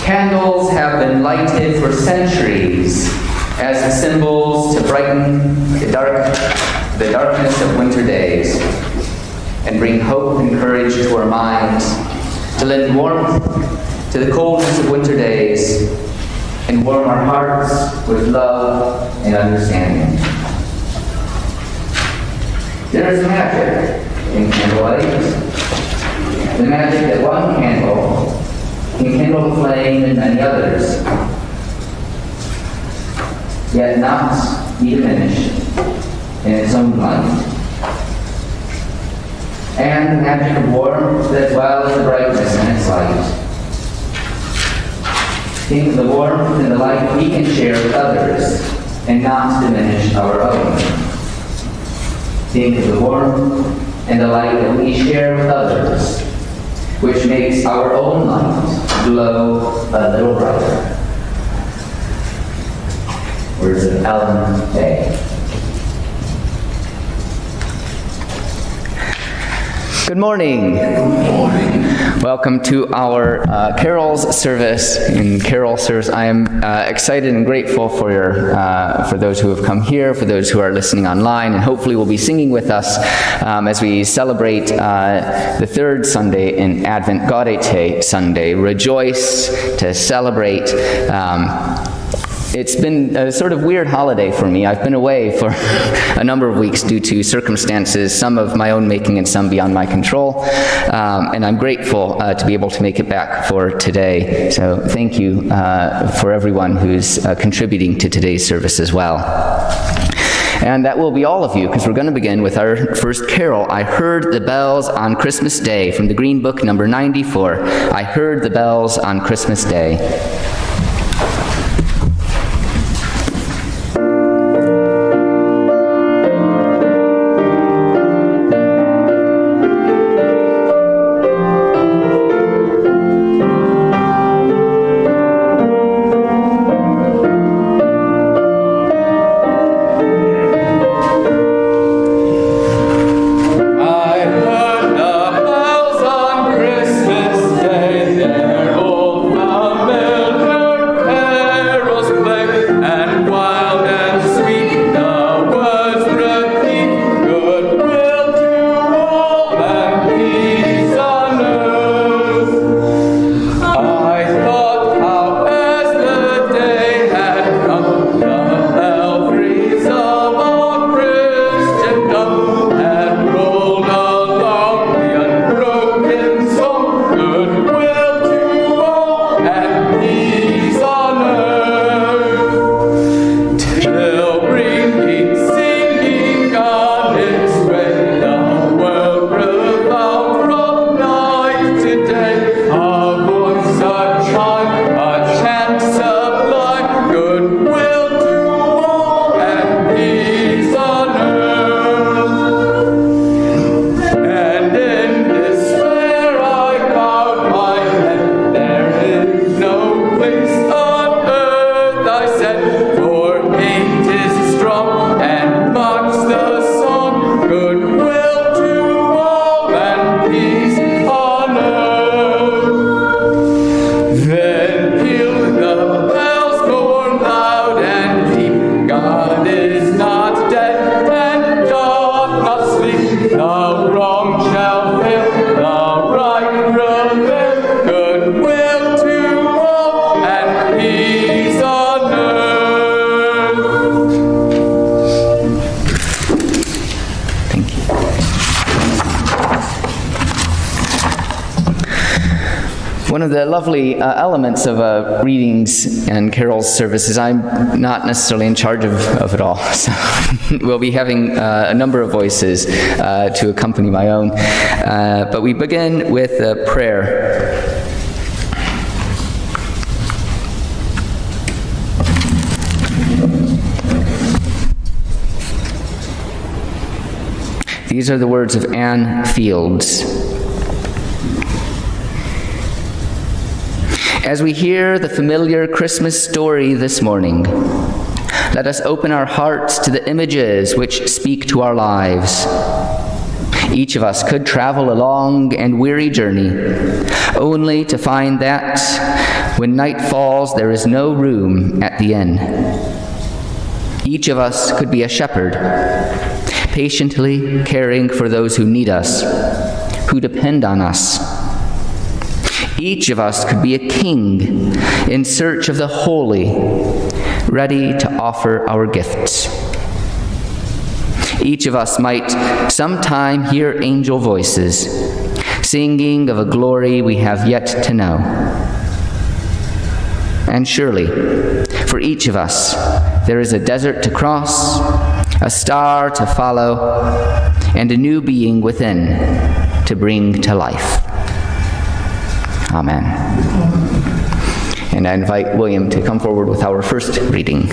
Candles have been lighted for centuries as symbols to brighten the darkness of winter days and bring hope and courage to our minds, to lend warmth to the coldness of winter days and warm our hearts with love and understanding. There is magic in candlelight. The magic that one candle can kindle the flame in many others, yet not be diminished in its own light. And the magic of warmth as well as the brightness in its light. Think of the warmth and the light we can share with others and not diminish our own. Think of the warmth and the light that we share with others, which makes our own light glow a little brighter. Words of Ellen Day. Good morning. Good morning. Welcome to our carols service. In carol service, I am excited and grateful for those who have come here, for those who are listening online, and hopefully will be singing with us as we celebrate the third Sunday in Advent, Gaudete Sunday. Rejoice to celebrate. It's been a sort of weird holiday for me. I've been away for a number of weeks due to circumstances, some of my own making and some beyond my control. And I'm grateful to be able to make it back for today. So thank you for everyone who's contributing to today's service as well. And that will be all of you, because we're going to begin with our first carol, I Heard the Bells on Christmas Day, from the Green Book, number 94. I Heard the Bells on Christmas Day. One of the lovely elements of readings and carols service is I'm not necessarily in charge of it all. So we'll be having a number of voices to accompany my own. But we begin with a prayer. These are the words of Ann Fields. As we hear the familiar Christmas story this morning, let us open our hearts to the images which speak to our lives. Each of us could travel a long and weary journey, only to find that when night falls, there is no room at the inn. Each of us could be a shepherd, patiently caring for those who need us, who depend on us. Each of us could be a king in search of the holy, ready to offer our gifts. Each of us might sometime hear angel voices, singing of a glory we have yet to know. And surely, for each of us, there is a desert to cross, a star to follow, and a new being within to bring to life. Amen. And I invite William to come forward with our first reading.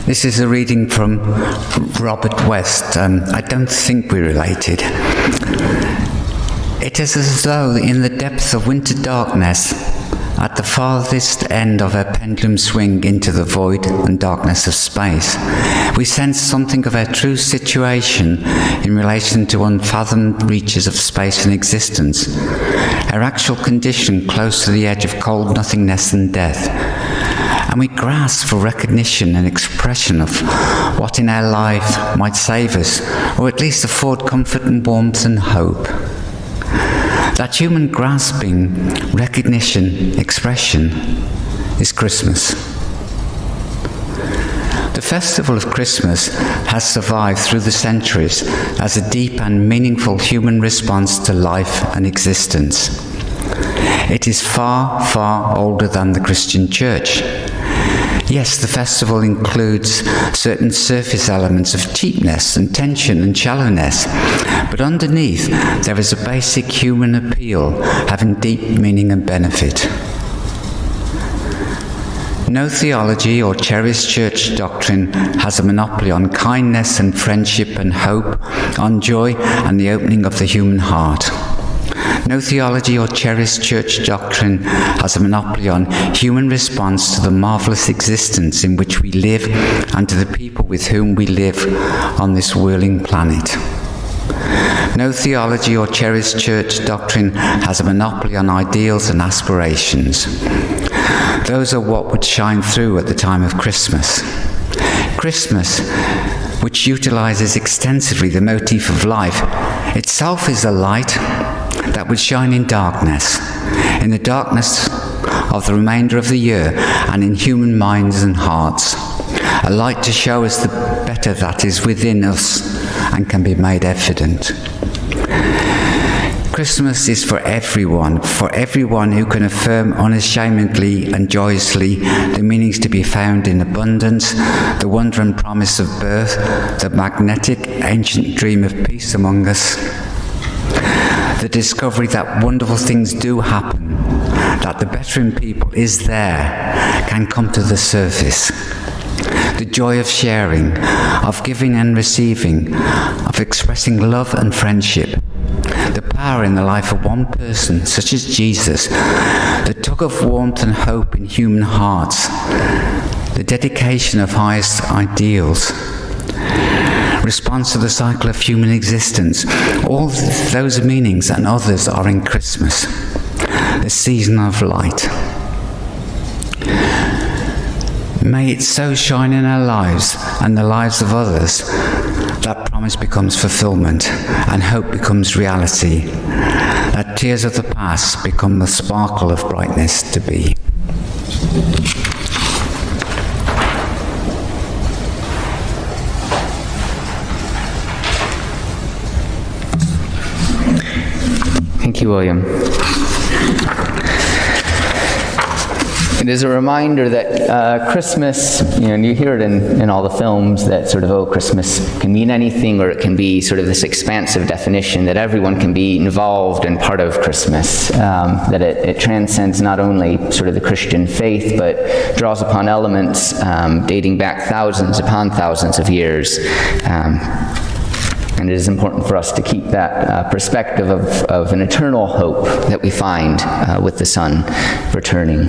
This is a reading from Robert West. I don't think we're related. It is as though in the depths of winter darkness, at the farthest end of a pendulum swing into the void and darkness of space, we sense something of our true situation in relation to unfathomed reaches of space and existence, our actual condition close to the edge of cold nothingness and death. And we grasp for recognition and expression of what in our life might save us, or at least afford comfort and warmth and hope. That human grasping, recognition, expression is Christmas. The festival of Christmas has survived through the centuries as a deep and meaningful human response to life and existence. It is far, far older than the Christian Church. Yes, the festival includes certain surface elements of cheapness and tension and shallowness, but underneath there is a basic human appeal having deep meaning and benefit. No theology or cherished church doctrine has a monopoly on kindness and friendship and hope, on joy and the opening of the human heart. No theology or cherished church doctrine has a monopoly on human response to the marvelous existence in which we live and to the people with whom we live on this whirling planet. No theology or cherished church doctrine has a monopoly on ideals and aspirations. Those are what would shine through at the time of Christmas. Christmas, which utilizes extensively the motif of life, itself is a light that would shine in the darkness of the remainder of the year and in human minds and hearts. A light to show us the better that is within us and can be made evident. Christmas is for everyone who can affirm unashamedly and joyously the meanings to be found in abundance, the wonder and promise of birth, the magnetic ancient dream of peace among us, the discovery that wonderful things do happen, that the better in people is there, can come to the surface. The joy of sharing, of giving and receiving, of expressing love and friendship. The power in the life of one person, such as Jesus, the tug of warmth and hope in human hearts, the dedication of highest ideals, response to the cycle of human existence. All those meanings and others are in Christmas, the season of light. May it so shine in our lives and the lives of others that promise becomes fulfillment and hope becomes reality, that tears of the past become the sparkle of brightness to be. Thank you, William. It is a reminder that Christmas, and you hear it in all the films, that sort of, Christmas can mean anything, or it can be sort of this expansive definition that everyone can be involved and part of Christmas, that it transcends not only sort of the Christian faith, but draws upon elements dating back thousands upon thousands of years. And it is important for us to keep that perspective of an eternal hope that we find with the Son returning.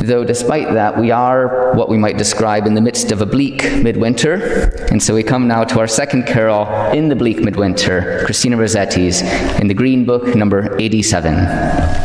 Though despite that, we are what we might describe in the midst of a bleak midwinter. And so we come now to our second carol in the bleak midwinter, Christina Rossetti's, in the Green Book, number 87.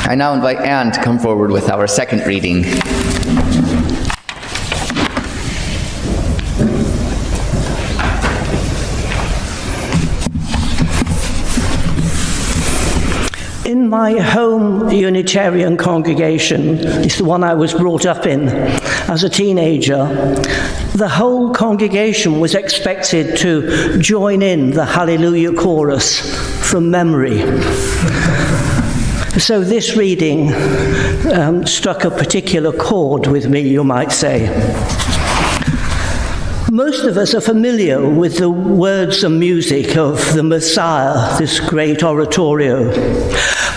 I now invite Anne to come forward with our second reading. In my home Unitarian congregation, it's the one I was brought up in as a teenager, the whole congregation was expected to join in the Hallelujah chorus from memory. So this reading struck a particular chord with me, you might say. Most of us are familiar with the words and music of the Messiah, this great oratorio.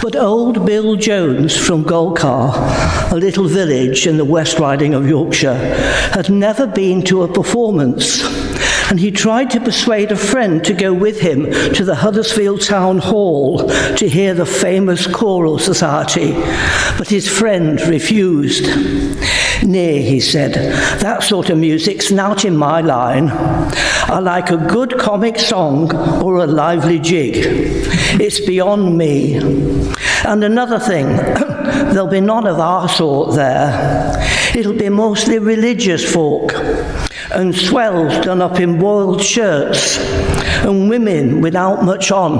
But old Bill Jones from Golcar, a little village in the West Riding of Yorkshire, had never been to a performance. And he tried to persuade a friend to go with him to the Huddersfield Town Hall to hear the famous choral society. But his friend refused. "Nay," he said, "that sort of music's not in my line. I like a good comic song or a lively jig. It's beyond me. And another thing, there'll be none of our sort there. It'll be mostly religious folk, and swells done up in boiled shirts, and women without much on.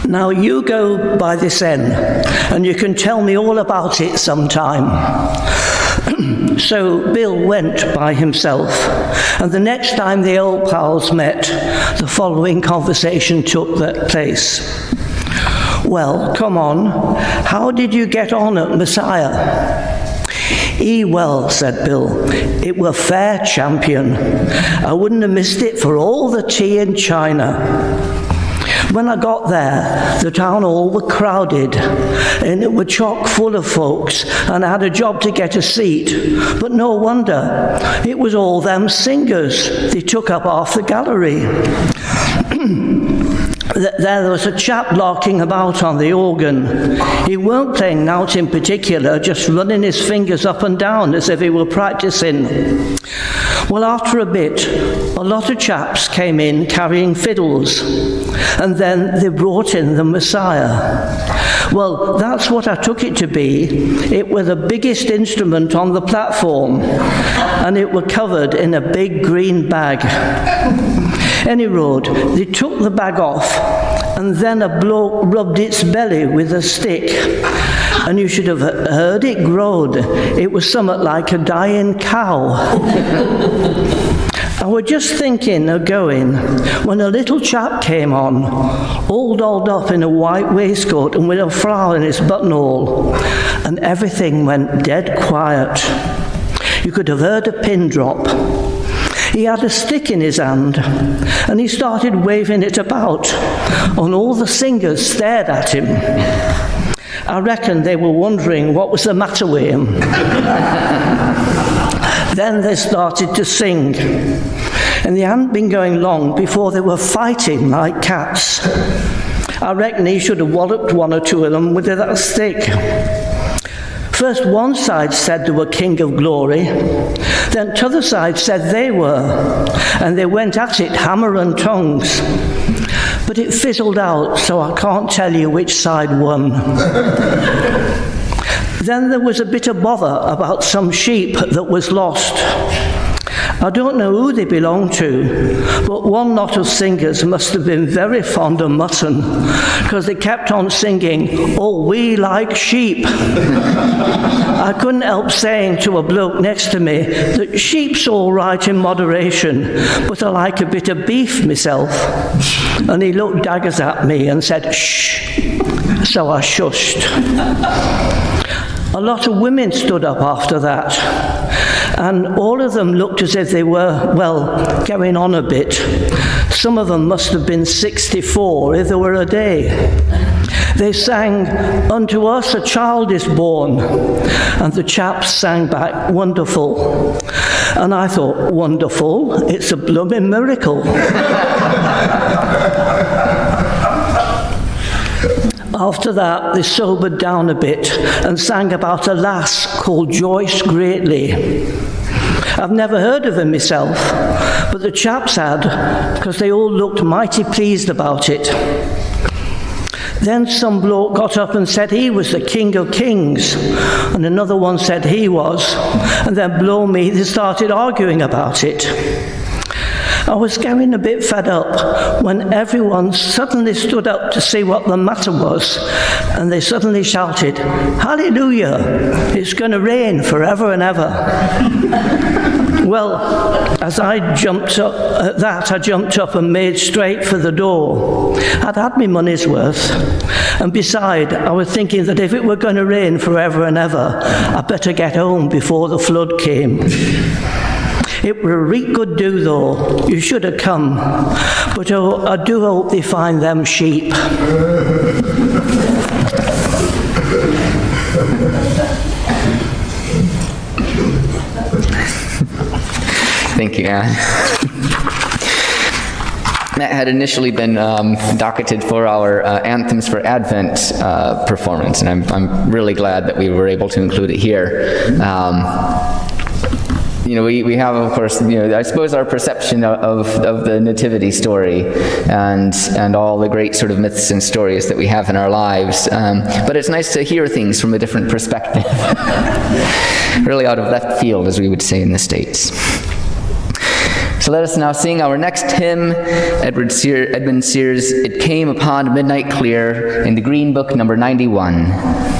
Now you go by this end, and you can tell me all about it sometime. So Bill went by himself, and the next time the old pals met, the following conversation took place. Well, come on, how did you get on at Messiah? Well, said Bill, it were fair champion. I wouldn't have missed it for all the tea in China. When I got there, the town hall were crowded, and it were chock full of folks, and I had a job to get a seat. But no wonder, it was all them singers. They took up half the gallery. There was a chap larking about on the organ. He weren't playing out in particular, just running his fingers up and down as if he were practicing. Well, after a bit, a lot of chaps came in carrying fiddles, and then they brought in the Messiah. Well, that's what I took it to be. It was the biggest instrument on the platform, and it were covered in a big green bag. Any road, they took the bag off, and then a bloke rubbed its belly with a stick, and you should have heard it growed. It was somewhat like a dying cow. I was just thinking of going when a little chap came on, all dolled up in a white waistcoat and with a flower in his buttonhole, and everything went dead quiet. You could have heard a pin drop. He had a stick in his hand, and he started waving it about, and all the singers stared at him. I reckon they were wondering what was the matter with him. Then they started to sing, and they hadn't been going long before they were fighting like cats. I reckon he should have walloped one or two of them with that stick. First one side said they were King of Glory, then t'other side said they were, and they went at it hammer and tongs. But it fizzled out, so I can't tell you which side won. Then there was a bit of bother about some sheep that was lost. I don't know who they belonged to, but one lot of singers must have been very fond of mutton, because they kept on singing, "Oh, we like sheep." I couldn't help saying to a bloke next to me that sheep's all right in moderation, but I like a bit of beef myself. And he looked daggers at me and said, "Shh." So I shushed. A lot of women stood up after that, and all of them looked as if they were, well, going on a bit. Some of them must have been 64 if there were a day. They sang, "Unto us a child is born," and the chaps sang back, "Wonderful." And I thought, wonderful? It's a blooming miracle. After that, they sobered down a bit and sang about a lass called Joyce Greatly. I've never heard of her myself, but the chaps had, because they all looked mighty pleased about it. Then some bloke got up and said he was the King of Kings, and another one said he was, and then blow me, they started arguing about it. I was getting a bit fed up when everyone suddenly stood up to see what the matter was, and they suddenly shouted, "Hallelujah, it's going to rain forever and ever." Well, as I jumped up at that, I jumped up and made straight for the door. I'd had my money's worth, and beside, I was thinking that if it were going to rain forever and ever, I'd better get home before the flood came. It were a real good do, though. You should have come. But I do hope they find them sheep. Thank you, Anne. That had initially been docketed for our Anthems for Advent performance, and I'm really glad that we were able to include it here. we have, of course, I suppose our perception of the nativity story and all the great sort of myths and stories that we have in our lives. But it's nice to hear things from a different perspective. Really out of left field, as we would say in the States. So let us now sing our next hymn, Edmund Sears' It Came Upon Midnight Clear, in the Green Book, number 91.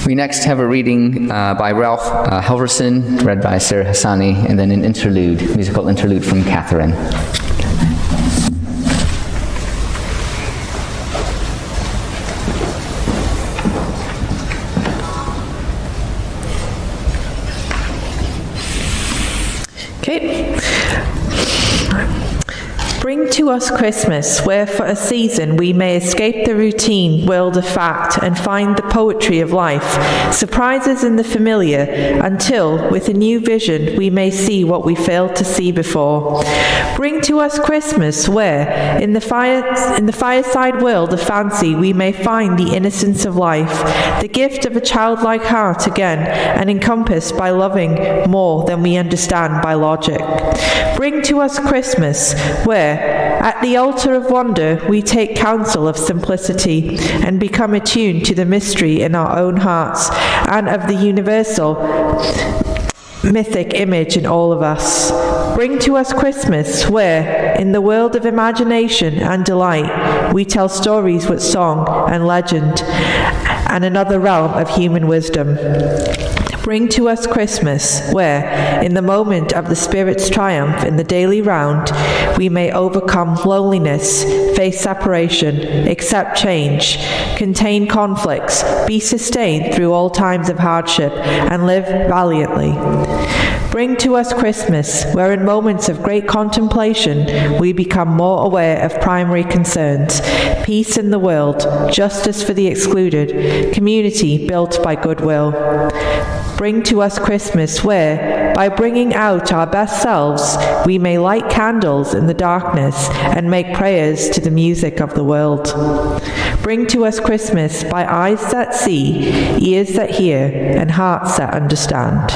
We next have a reading by Ralph Halverson, read by Sarah Hasanie, and then an interlude, musical interlude from Catherine. Okay. Bring to us Christmas, where for a season we may escape the routine world of fact and find the poetry of life, surprises in the familiar, until, with a new vision, we may see what we failed to see before. Bring to us Christmas, where, in the fireside world of fancy, we may find the innocence of life, the gift of a childlike heart again, and encompassed by loving more than we understand by logic. Bring to us Christmas, where, at the altar of wonder, we take counsel of simplicity and become attuned to the mystery in our own hearts and of the universal mythic image in all of us. Bring to us Christmas, where, in the world of imagination and delight, we tell stories with song and legend and another realm of human wisdom. Bring to us Christmas, where, in the moment of the Spirit's triumph in the daily round, we may overcome loneliness, face separation, accept change, contain conflicts, be sustained through all times of hardship, and live valiantly. Bring to us Christmas, where in moments of great contemplation we become more aware of primary concerns, peace in the world, justice for the excluded, community built by goodwill. Bring to us Christmas, where, by bringing out our best selves, we may light candles in the darkness and make prayers to the music of the world. Bring to us Christmas by eyes that see, ears that hear, and hearts that understand.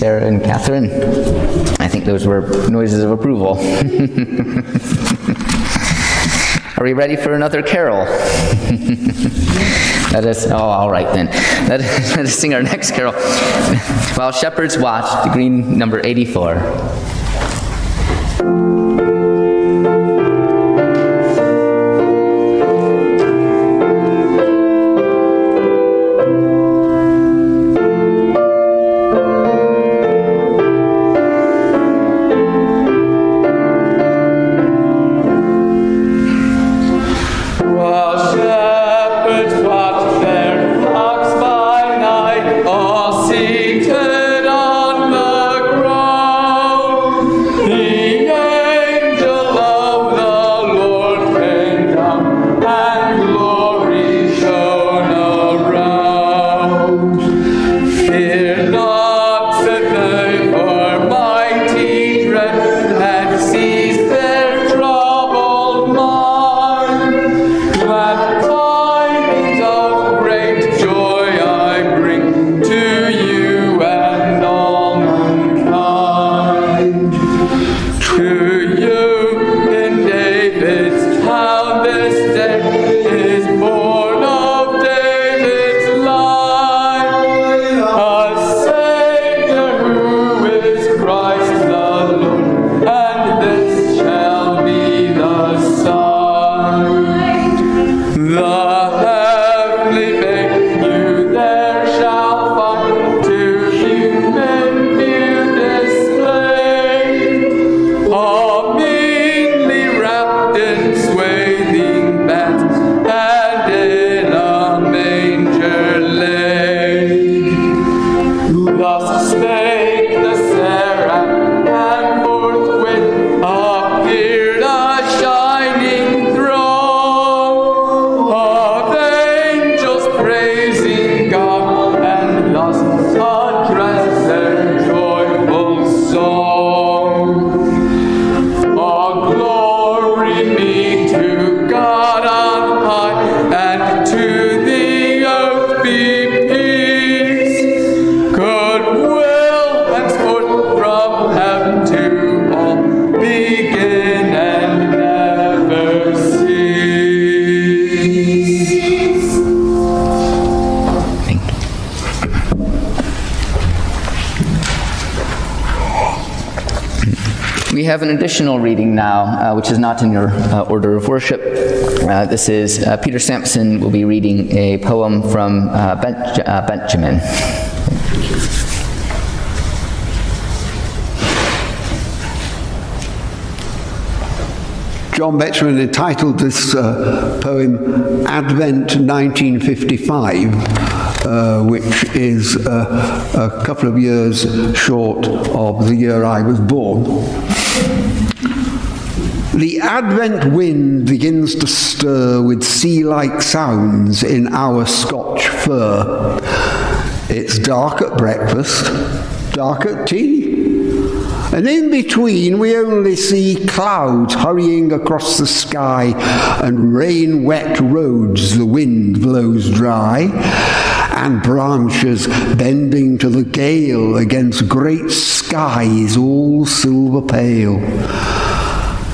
Sarah and Catherine. I think those were noises of approval. Are we ready for another carol? All right then. Let us sing our next carol. While Shepherds Watch, the green number 84. We have an additional reading now, which is not in your order of worship. This is Peter Sampson will be reading a poem from Benjamin. John Betjeman entitled this poem Advent 1955, which is a couple of years short of the year I was born. The Advent wind begins to stir with sea-like sounds in our Scotch fir. It's dark at breakfast, dark at tea. And in between, we only see clouds hurrying across the sky and rain-wet roads the wind blows dry, and branches bending to the gale against great skies all silver pale.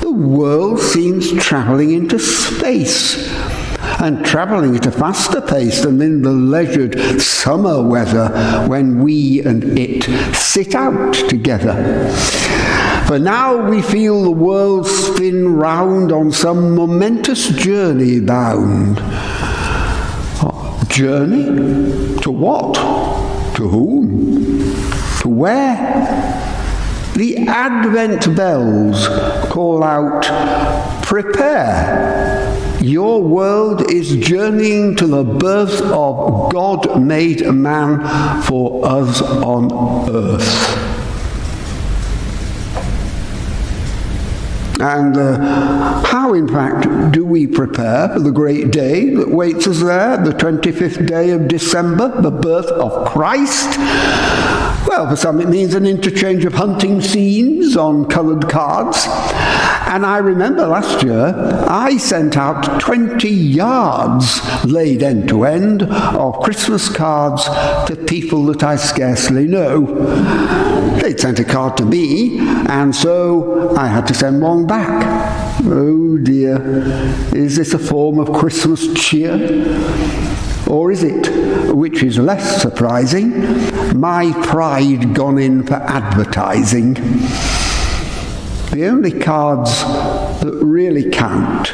The world seems travelling into space, and travelling at a faster pace than in the leisured summer weather when we and it sit out together. For now we feel the world spin round on some momentous journey bound. Journey? To what? To whom? To where? The Advent bells call out, prepare. Your world is journeying to the birth of God made man for us on earth. And how, in fact, do we prepare for the great day that waits us there, the 25th day of December, the birth of Christ? Well, for some it means an interchange of hunting scenes on coloured cards, And I remember last year, I sent out 20 yards laid end to end of Christmas cards to people that I scarcely know. They'd sent a card to me, and so I had to send one back. Oh dear, is this a form of Christmas cheer? Or is it, which is less surprising, my pride gone in for advertising? The only cards that really count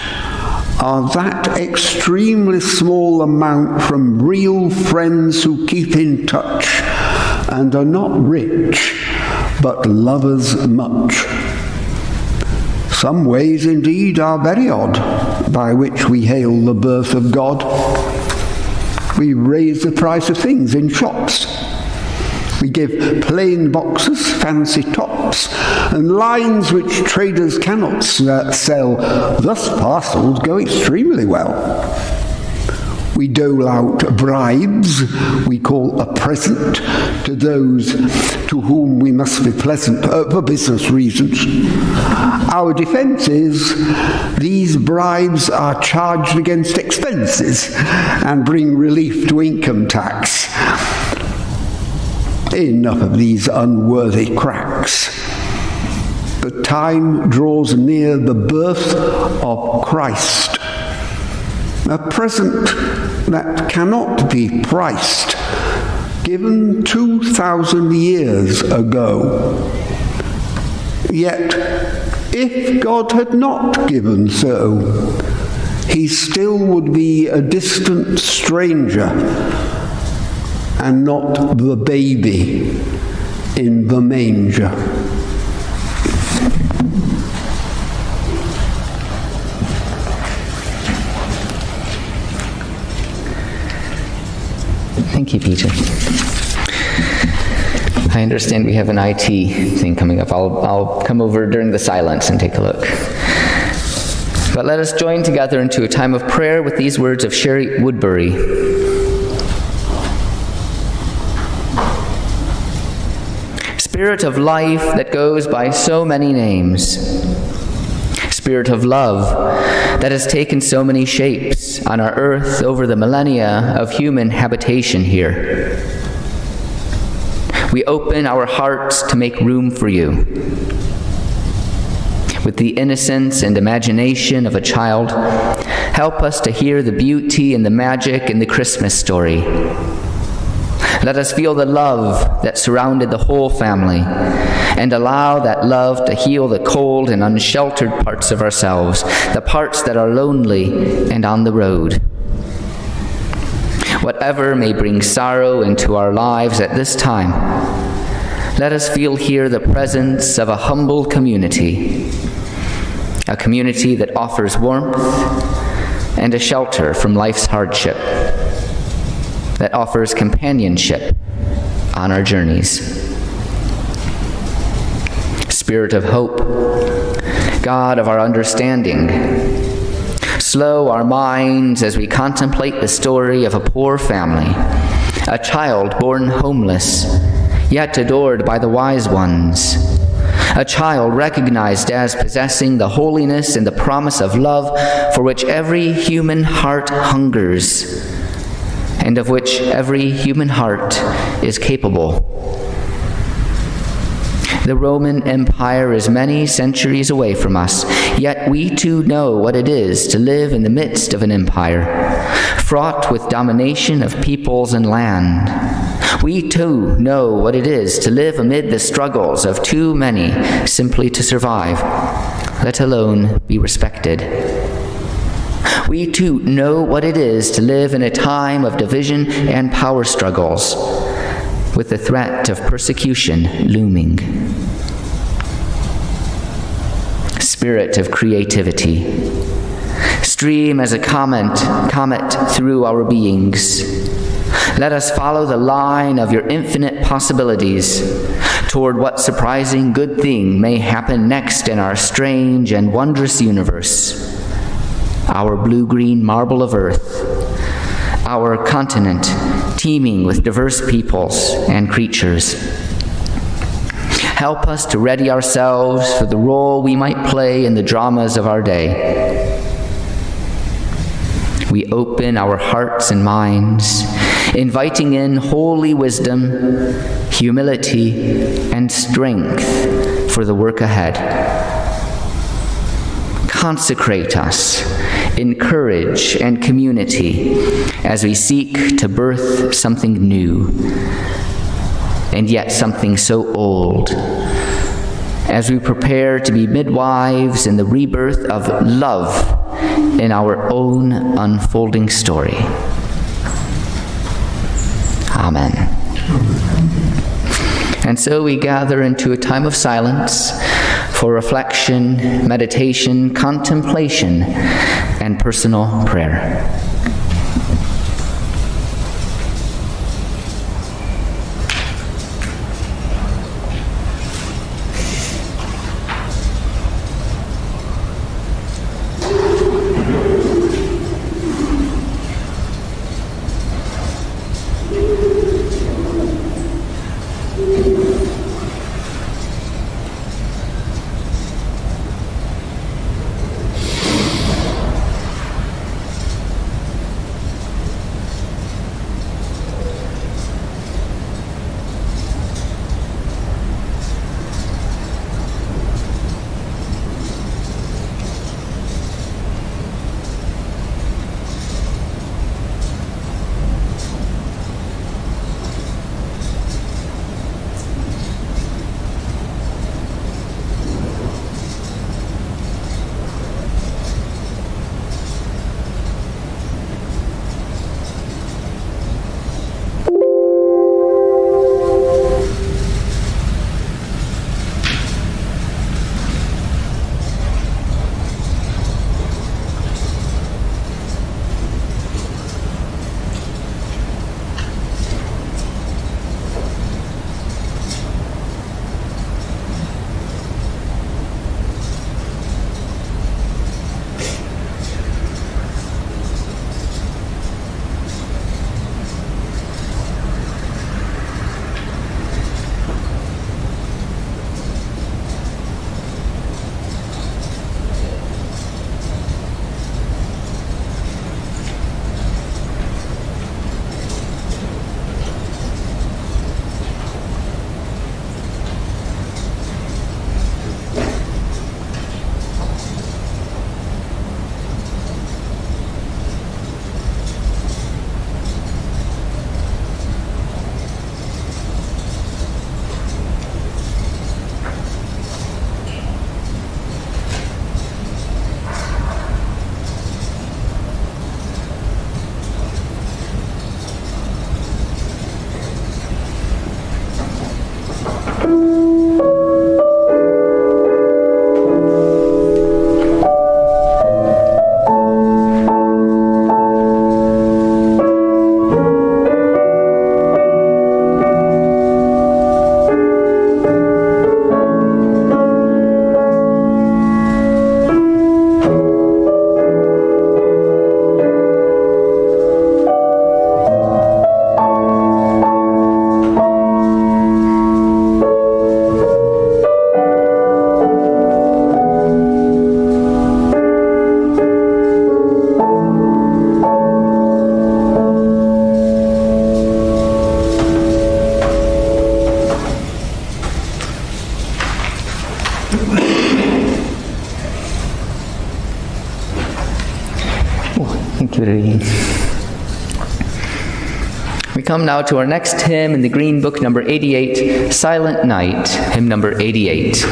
are that extremely small amount from real friends who keep in touch and are not rich, but love us much. Some ways indeed are very odd, by which we hail the birth of God. We raise the price of things in shops. We give plain boxes, fancy tops, and lines which traders cannot sell. Thus parcels go extremely well. We dole out bribes, we call a present, to those to whom we must be pleasant for business reasons. Our defence is these bribes are charged against expenses and bring relief to income tax. Enough of these unworthy cracks. But time draws near the birth of Christ, a present that cannot be priced, given 2,000 years ago. Yet, if God had not given so, he still would be a distant stranger and not the baby in the manger. Thank you, Peter. I understand we have an IT thing coming up. I'll come over during the silence and take a look. But let us join together into a time of prayer with these words of Sherry Woodbury. Spirit of life that goes by so many names. Spirit of love that has taken so many shapes on our earth over the millennia of human habitation here. We open our hearts to make room for you. With the innocence and imagination of a child, help us to hear the beauty and the magic in the Christmas story. Let us feel the love that surrounded the whole family, and allow that love to heal the cold and unsheltered parts of ourselves, the parts that are lonely and on the road. Whatever may bring sorrow into our lives at this time, let us feel here the presence of a humble community, a community that offers warmth and a shelter from life's hardship, that offers companionship on our journeys. Spirit of hope, God of our understanding, slow our minds as we contemplate the story of a poor family, a child born homeless, yet adored by the wise ones, a child recognized as possessing the holiness and the promise of love for which every human heart hungers, and of which every human heart is capable. The Roman Empire is many centuries away from us, yet we too know what it is to live in the midst of an empire, fraught with domination of peoples and land. We too know what it is to live amid the struggles of too many simply to survive, let alone be respected. We too know what it is to live in a time of division and power struggles, with the threat of persecution looming. Spirit of creativity, stream as a comet through our beings. Let us follow the line of your infinite possibilities toward what surprising good thing may happen next in our strange and wondrous universe, our blue-green marble of earth, our continent teeming with diverse peoples and creatures. Help us to ready ourselves for the role we might play in the dramas of our day. We open our hearts and minds, inviting in holy wisdom, humility, and strength for the work ahead. Consecrate us in courage and community as we seek to birth something new, and yet something so old, as we prepare to be midwives in the rebirth of love in our own unfolding story. Amen. And so we gather into a time of silence for reflection, meditation, contemplation, and personal prayer. We come now to our next hymn in the Green Book, number 88, Silent Night, hymn number 88.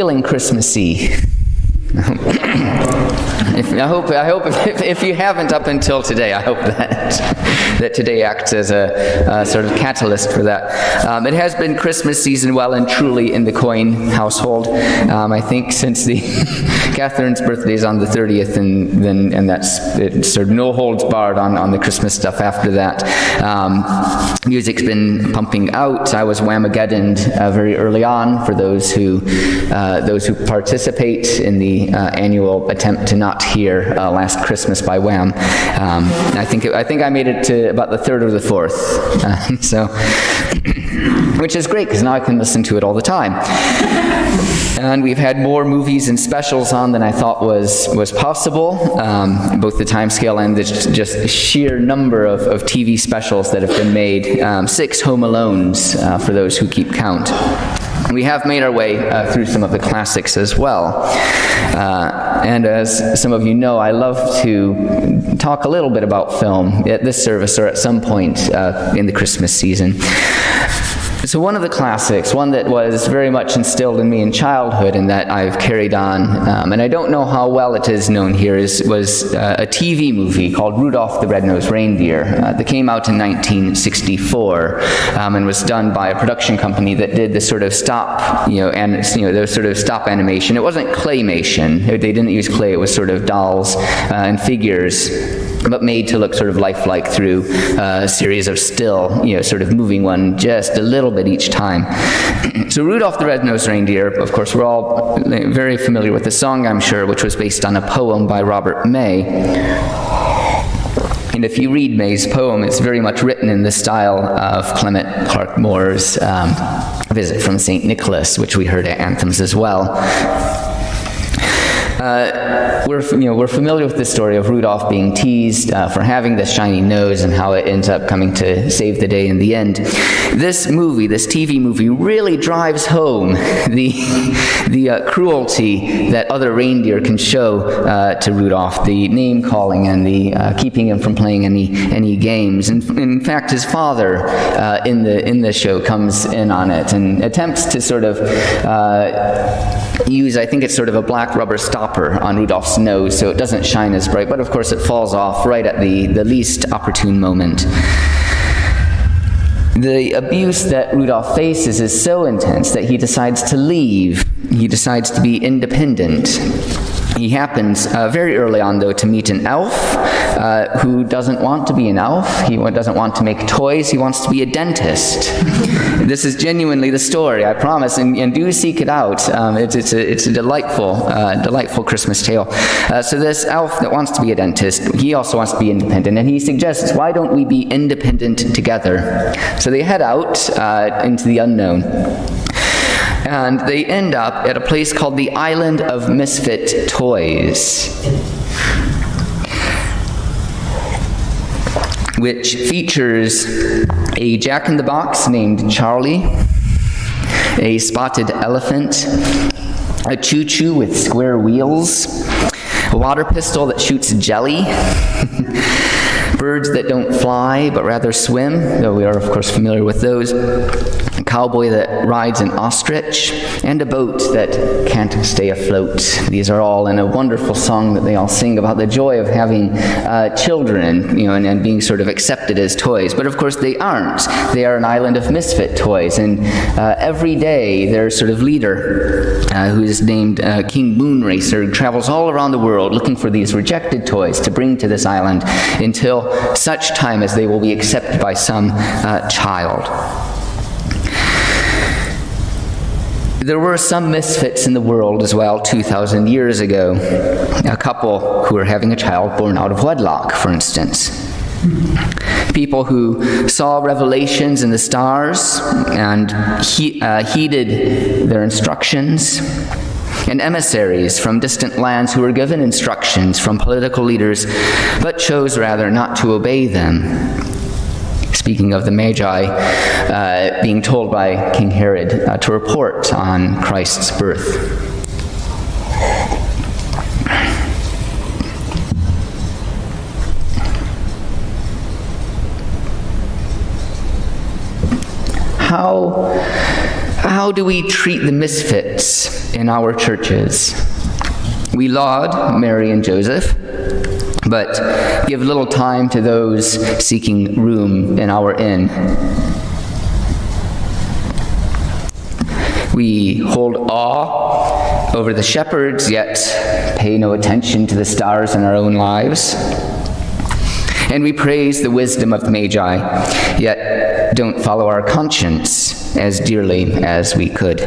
feeling Christmassy? I hope if you haven't up until today, I hope that today acts as a sort of catalyst for that. It has been Christmas season well and truly in the Coyne household. I think since Catherine's birthday is on the 30th, and that's it, sort of no holds barred on the Christmas stuff after that. Music's been pumping out. I was Whamageddoned very early on for those who participate in the annual attempt to not hear Last Christmas by Wham. I think I made it to about the third or the fourth, which is great because now I can listen to it all the time. And we've had more movies and specials on than I thought was possible, both the time scale and the just sheer number of TV specials that have been made. 6 Home Alones for those who keep count. We have made our way through some of the classics as well. And as some of you know, I love to talk a little bit about film at this service or at some point in the Christmas season. So one of the classics, one that was very much instilled in me in childhood and that I've carried on, and I don't know how well it is known here, was a TV movie called Rudolph the Red-Nosed Reindeer that came out in 1964 and was done by a production company that did the sort of stop, the sort of stop animation. It wasn't claymation. They didn't use clay. It was sort of dolls and figures, but made to look sort of lifelike through a series of still, sort of moving one just a little bit each time. So Rudolph the Red-Nosed Reindeer, of course, we're all very familiar with the song, I'm sure, which was based on a poem by Robert May. And if you read May's poem, it's very much written in the style of Clement Clark Moore's Visit from St. Nicholas, which we heard at Anthems as well. We're familiar with the story of Rudolph being teased for having this shiny nose and how it ends up coming to save the day in the end. This TV movie, really drives home the cruelty that other reindeer can show to Rudolph, the name calling and the keeping him from playing any games. And in fact, his father in the show comes in on it and attempts to sort of use, I think it's sort of a black rubber stopper on Rudolph's nose so it doesn't shine as bright, but of course it falls off right at the least opportune moment. The abuse that Rudolph faces is so intense that he decides to leave. He decides to be independent. He happens very early on, though, to meet an elf who doesn't want to be an elf. He doesn't want to make toys. He wants to be a dentist. This is genuinely the story, I promise, and do seek it out. It's a delightful Christmas tale. So this elf that wants to be a dentist, he also wants to be independent, and he suggests, why don't we be independent together? So they head out into the unknown. And they end up at a place called the Island of Misfit Toys, which features a Jack-in-the-Box named Charlie, a spotted elephant, a choo-choo with square wheels, a water pistol that shoots jelly, birds that don't fly but rather swim, though we are of course familiar with those, a cowboy that rides an ostrich, and a boat that can't stay afloat. These are all in a wonderful song that they all sing about the joy of having children, and being sort of accepted as toys. But of course they aren't. They are an island of misfit toys, and every day their sort of leader, who is named King Moonracer, travels all around the world looking for these rejected toys to bring to this island until such time as they will be accepted by some child. There were some misfits in the world as well 2,000 years ago. A couple who were having a child born out of wedlock, for instance. People who saw revelations in the stars and heeded their instructions. And emissaries from distant lands who were given instructions from political leaders, but chose rather not to obey them. Speaking of the Magi, being told by King Herod to report on Christ's birth. How how do we treat the misfits in our churches? We laud Mary and Joseph, but give little time to those seeking room in our inn. We hold awe over the shepherds, yet pay no attention to the stars in our own lives. And we praise the wisdom of the Magi, yet don't follow our conscience as dearly as we could.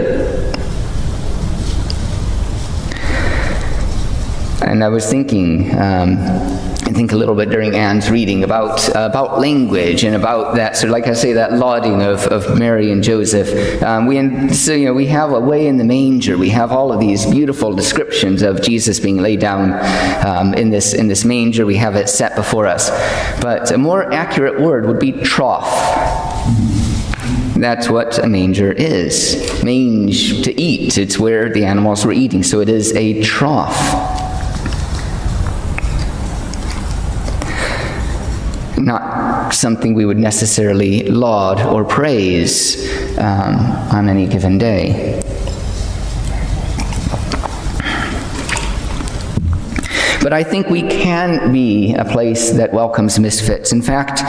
And I was thinking, I think a little bit during Anne's reading about language and about that sort of, like I say, that lauding of Mary and Joseph. We have a way in the manger. We have all of these beautiful descriptions of Jesus being laid down in this manger. We have it set before us. But a more accurate word would be trough. That's what a manger is. Mange, to eat. It's where the animals were eating. So it is a trough. Not something we would necessarily laud or praise on any given day. But I think we can be a place that welcomes misfits. In fact,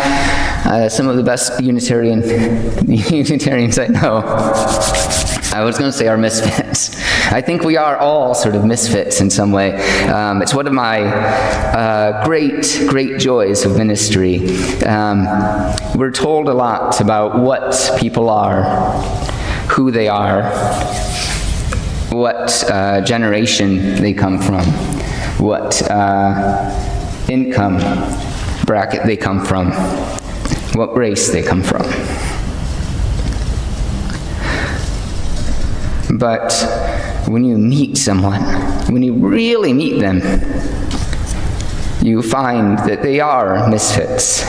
some of the best Unitarians I know, I was going to say are misfits. I think we are all sort of misfits in some way. It's one of my great joys of ministry. We're told a lot about what people are, who they are, what generation they come from, what income bracket they come from, what race they come from. But when you meet someone, when you really meet them, you find that they are misfits.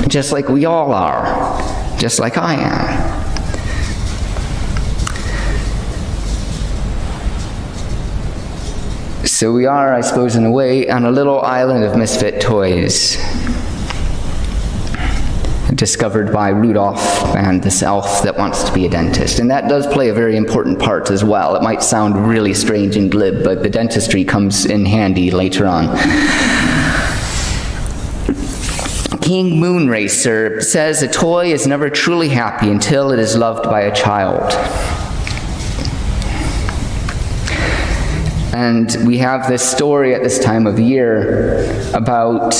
Just like we all are, just like I am. So we are, I suppose, in a way, on a little island of misfit toys, discovered by Rudolph and this elf that wants to be a dentist. And that does play a very important part as well. It might sound really strange and glib, but the dentistry comes in handy later on. King Moonracer says a toy is never truly happy until it is loved by a child. And we have this story at this time of year about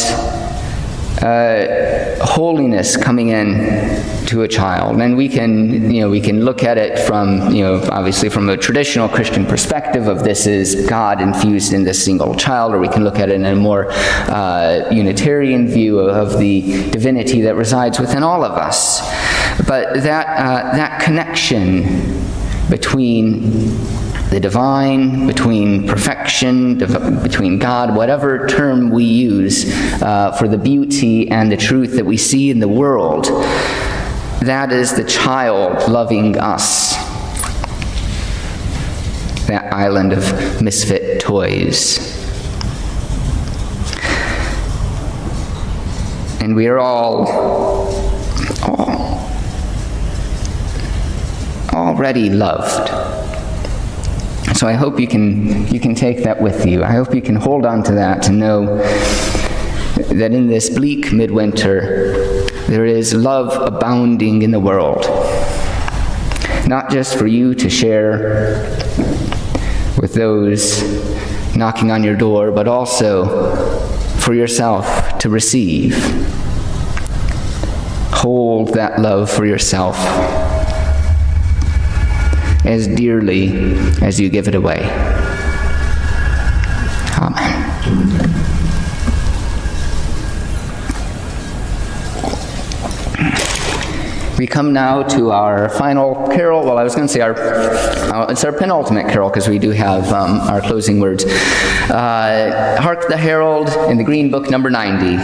holiness coming in to a child, and we can look at it from obviously from a traditional Christian perspective of this is God infused in this single child, or we can look at it in a more Unitarian view of the divinity that resides within all of us. But that connection between the divine, between perfection, between God, whatever term we use for the beauty and the truth that we see in the world, that is the child loving us. That island of misfit toys. And we are all already loved. So I hope you can take that with you. I hope you can hold on to that and know that in this bleak midwinter, there is love abounding in the world. Not just for you to share with those knocking on your door, but also for yourself to receive. Hold that love for yourself as dearly as you give it away. Amen. We come now to our final carol. Well, I was going to say it's our penultimate carol because we do have our closing words. Hark the Herald in the Green Book, number 90.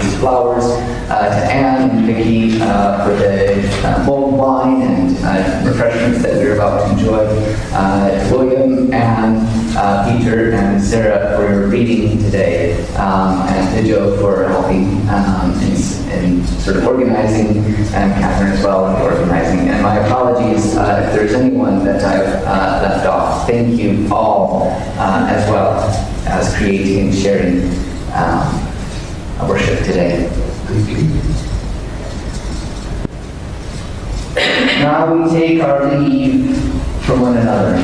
these flowers, to Anne and Vicki for the mulled wine and refreshments that we're about to enjoy, William, Anne, Peter, and Sarah for your reading today, and to Joe for helping in sort of organizing, and Catherine as well in organizing. And my apologies if there's anyone that I've left off. Thank you all as well as creating and sharing worship today. Now we take our leave from one another,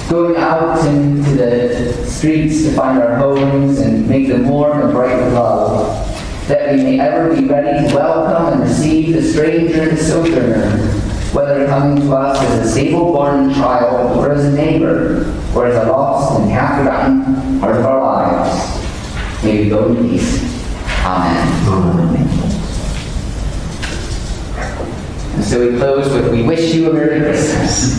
going out into the streets to find our homes and make them warm and bright with love, that we may ever be ready to welcome and receive the stranger and sojourner, whether coming to us as a stable-born child or as a neighbor, or as a lost and half-forgotten part of our lives. May we go in peace. Amen. Amen. And so we close with, we wish you a Merry Christmas.